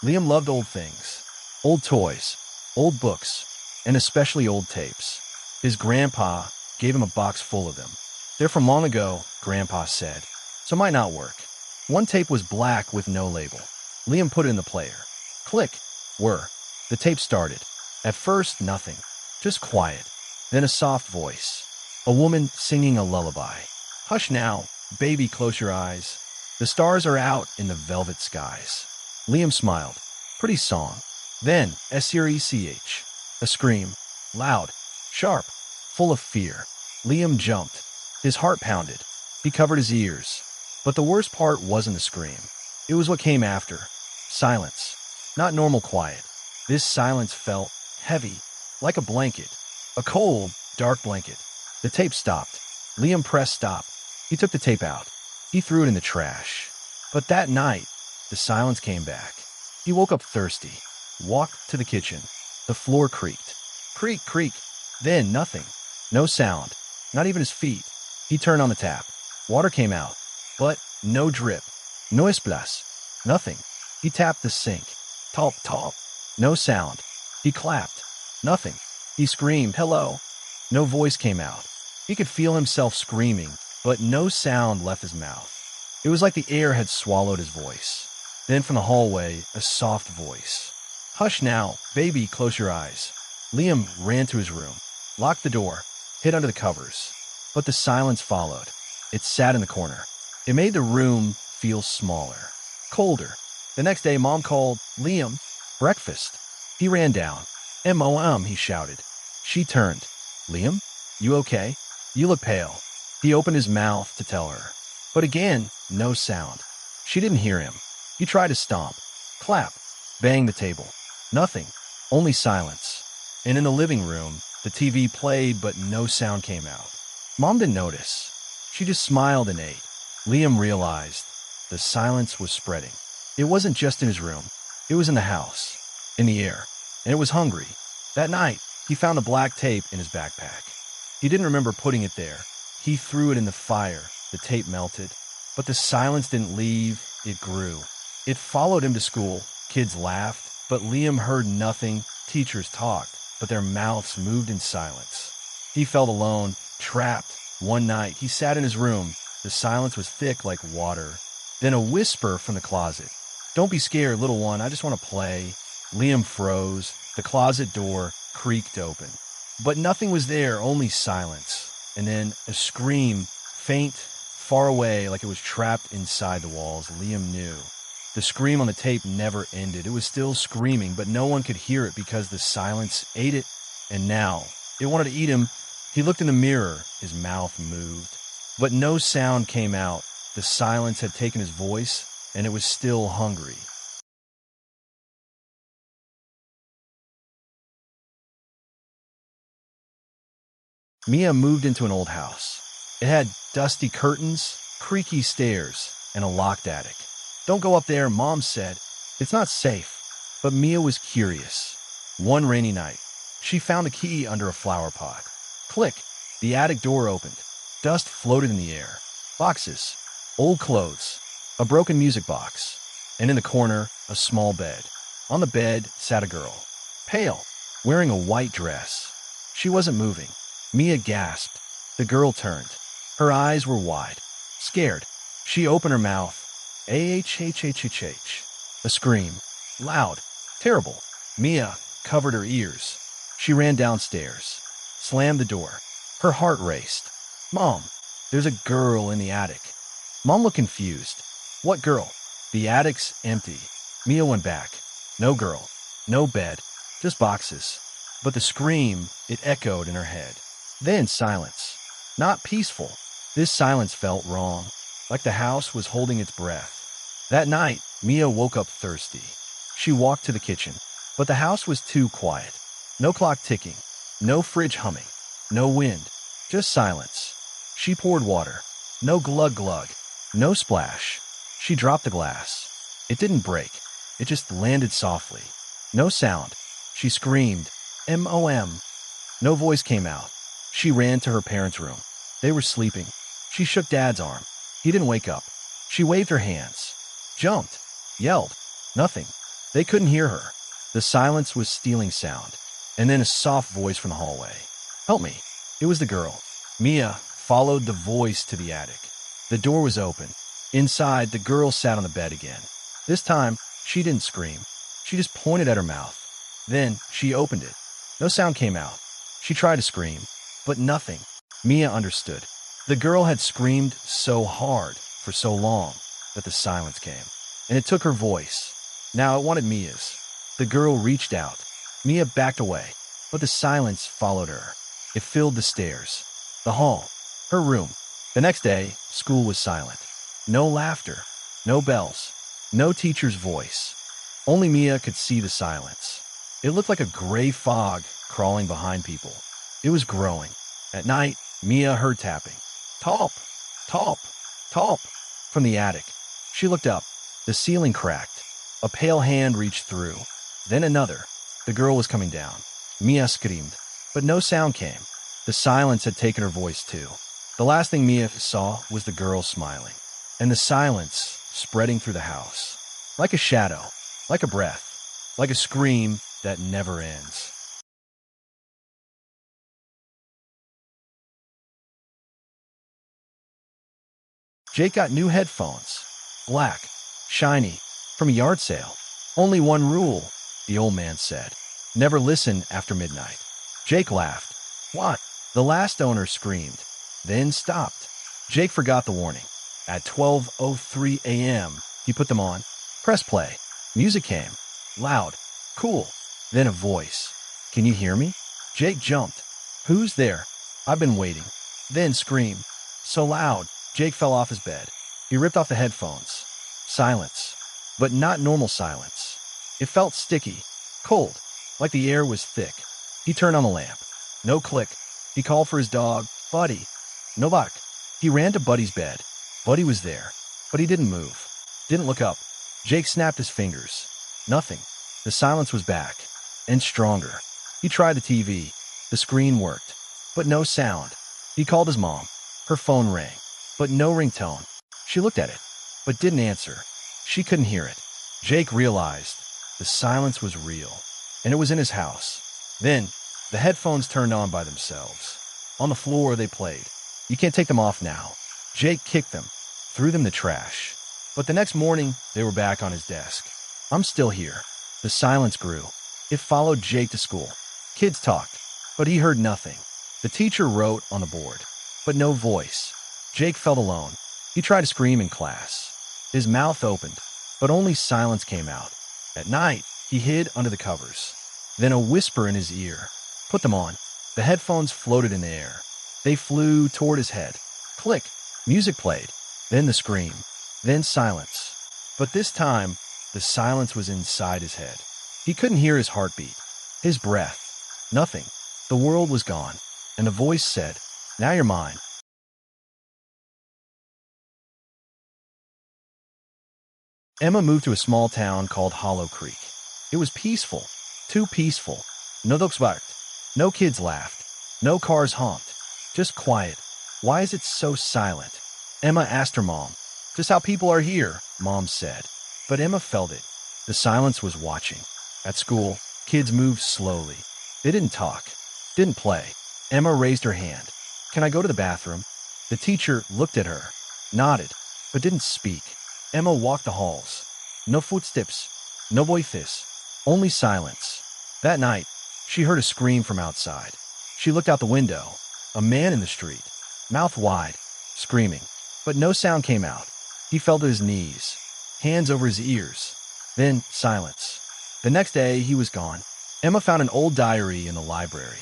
Liam loved old things, old toys, old books, and especially old tapes. His grandpa gave him a box full of them. They're from long ago, Grandpa said, so might not work. One tape was black with no label. Liam put it in the player. Click. Whir. The tape started. At first, nothing. Just quiet. Then a soft voice. A woman singing a lullaby. Hush now, baby, close your eyes. The stars are out in the velvet skies. Liam smiled. Pretty song. Then, eerie, a scream. Loud. Sharp. Full of fear. Liam jumped. His heart pounded. He covered his ears. But the worst part wasn't the scream. It was what came after. Silence. Not normal quiet. This silence felt heavy, like a blanket. A cold, dark blanket. The tape stopped. Liam pressed stop. He took the tape out. He threw it in the trash. But that night, the silence came back. He woke up thirsty. Walked to the kitchen. The floor creaked. Creak, creak. Then nothing. No sound. Not even his feet. He turned on the tap. Water came out. But no drip. No esplas. Nothing. He tapped the sink. Talp, talp. No sound. He clapped. Nothing. He screamed, hello. No voice came out. He could feel himself screaming, but no sound left his mouth. It was like the air had swallowed his voice. Then from the hallway, a soft voice. Hush now, baby, close your eyes. Liam ran to his room, locked the door, hid under the covers. But the silence followed. It sat in the corner. It made the room feel smaller, colder. The next day, Mom called, Liam, breakfast. He ran down. Mom, he shouted. She turned. Liam, you okay? You look pale. He opened his mouth to tell her. But again, no sound. She didn't hear him. He tried to stomp, clap, bang the table. Nothing, only silence. And in the living room, the TV played, but no sound came out. Mom didn't notice. She just smiled and ate. Liam realized the silence was spreading. It wasn't just in his room. It was in the house, in the air, and it was hungry. That night, he found a black tape in his backpack. He didn't remember putting it there. He threw it in the fire. The tape melted. But the silence didn't leave. It grew. It followed him to school. Kids laughed, but Liam heard nothing. Teachers talked, but their mouths moved in silence. He felt alone, trapped. One night, he sat in his room. The silence was thick like water. Then a whisper from the closet. Don't be scared, little one. I just want to play. Liam froze. The closet door creaked open. But nothing was there, only silence. And then a scream, faint, far away, like it was trapped inside the walls. Liam knew. The scream on the tape never ended. It was still screaming, but no one could hear it because the silence ate it. And now, it wanted to eat him. He looked in the mirror. His mouth moved. But no sound came out. The silence had taken his voice, and it was still hungry. Mia moved into an old house. It had dusty curtains, creaky stairs, and a locked attic. Don't go up there, Mom said. It's not safe. But Mia was curious. One rainy night, she found a key under a flower pot. Click! The attic door opened. Dust floated in the air. Boxes, old clothes, a broken music box, and in the corner, a small bed. On the bed sat a girl, pale, wearing a white dress. She wasn't moving. Mia gasped. The girl turned. Her eyes were wide. Scared. She opened her mouth. A-H-H-H-H-H. A scream. Loud. Terrible. Mia covered her ears. She ran downstairs. Slammed the door. Her heart raced. Mom, there's a girl in the attic. Mom looked confused. What girl? The attic's empty. Mia went back. No girl. No bed. Just boxes. But the scream, it echoed in her head. Then silence. Not peaceful. This silence felt wrong, like the house was holding its breath. That night, Mia woke up thirsty. She walked to the kitchen, but the house was too quiet. No clock ticking, no fridge humming, no wind, just silence. She poured water. No glug-glug, no splash. She dropped the glass. It didn't break. It just landed softly. No sound. She screamed, M-O-M. No voice came out. She ran to her parents' room. They were sleeping. She shook Dad's arm. He didn't wake up. She waved her hands. Jumped. Yelled. Nothing. They couldn't hear her. The silence was stealing sound. And then a soft voice from the hallway. Help me. It was the girl. Mia followed the voice to the attic. The door was open. Inside, the girl sat on the bed again. This time, she didn't scream. She just pointed at her mouth. Then, she opened it. No sound came out. She tried to scream, but nothing. Mia understood. The girl had screamed so hard for so long that the silence came. And it took her voice. Now it wanted Mia's. The girl reached out. Mia backed away, but the silence followed her. It filled the stairs, the hall, her room. The next day, school was silent. No laughter, no bells, no teacher's voice. Only Mia could see the silence. It looked like a gray fog crawling behind people. It was growing. At night, Mia heard tapping. Talp, talp, talp, from the attic. She looked up. The ceiling cracked. A pale hand reached through. Then another. The girl was coming down. Mia screamed, but no sound came. The silence had taken her voice too. The last thing Mia saw was the girl smiling, and the silence spreading through the house. Like a shadow, like a breath, like a scream that never ends. Jake got new headphones. Black, shiny, from a yard sale. Only one rule, the old man said. Never listen after midnight. Jake laughed. What? The last owner screamed, then stopped. Jake forgot the warning. At 12:03 a.m., he put them on. Press play. Music came. Loud. Cool. Then a voice. Can you hear me? Jake jumped. Who's there? I've been waiting. Then scream. So loud, Jake fell off his bed. He ripped off the headphones. Silence. But not normal silence. It felt sticky, cold, like the air was thick. He turned on the lamp. No click. He called for his dog, Buddy. No bark. He ran to Buddy's bed. Buddy was there, but he didn't move. Didn't look up. Jake snapped his fingers. Nothing. The silence was back, and stronger. He tried the TV. The screen worked, but no sound. He called his mom. Her phone rang, but no ringtone. She looked at it, but didn't answer. She couldn't hear it. Jake realized the silence was real, and it was in his house. Then, the headphones turned on by themselves. On the floor, they played. You can't take them off now. Jake kicked them, threw them in the trash. But the next morning, they were back on his desk. I'm still here. The silence grew. It followed Jake to school. Kids talked, but he heard nothing. The teacher wrote on the board, but no voice. Jake felt alone. He tried to scream in class. His mouth opened, but only silence came out. At night, he hid under the covers. Then a whisper in his ear. Put them on. The headphones floated in the air. They flew toward his head. Click. Music played. Then the scream. Then silence. But this time, the silence was inside his head. He couldn't hear his heartbeat, his breath. Nothing. The world was gone. And the voice said, now you're mine. Emma moved to a small town called Hollow Creek. It was peaceful. Too peaceful. No dogs barked. No kids laughed. No cars honked. Just quiet. Why is it so silent? Emma asked her mom. Just how people are here, Mom said. But Emma felt it. The silence was watching. At school, kids moved slowly. They didn't talk. Didn't play. Emma raised her hand. Can I go to the bathroom? The teacher looked at her, nodded, but didn't speak. Emma walked the halls. No footsteps. No voices. Only silence. That night, she heard a scream from outside. She looked out the window. A man in the street, mouth wide, screaming. But no sound came out. He fell to his knees, hands over his ears. Then silence. The next day, he was gone. Emma found an old diary in the library.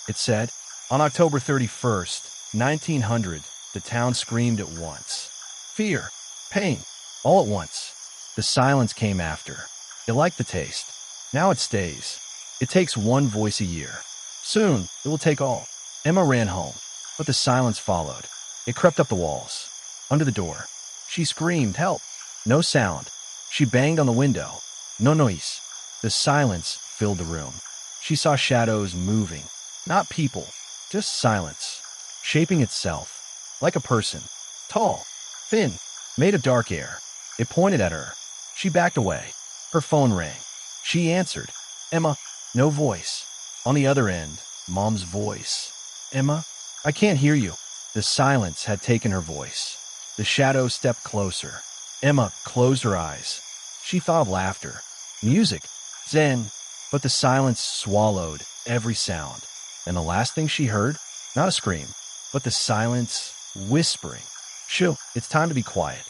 It said, on October 31st, 1900, the town screamed at once. Fear, pain, all at once. The silence came after. It liked the taste. Now it stays. It takes one voice a year. Soon, it will take all. Emma ran home, but the silence followed. It crept up the walls, under the door. She screamed, help. No sound. She banged on the window. No noise. The silence filled the room. She saw shadows moving. Not people, just silence, shaping itself, like a person. Tall, thin, made of dark air. It pointed at her. She backed away. Her phone rang. She answered, "Emma." No voice. On the other end, Mom's voice. "Emma, I can't hear you." The silence had taken her voice. The shadow stepped closer. Emma closed her eyes. She thought of laughter, music, zen, but the silence swallowed every sound. And the last thing she heard, not a scream, but the silence whispering, "Shoo, it's time to be quiet."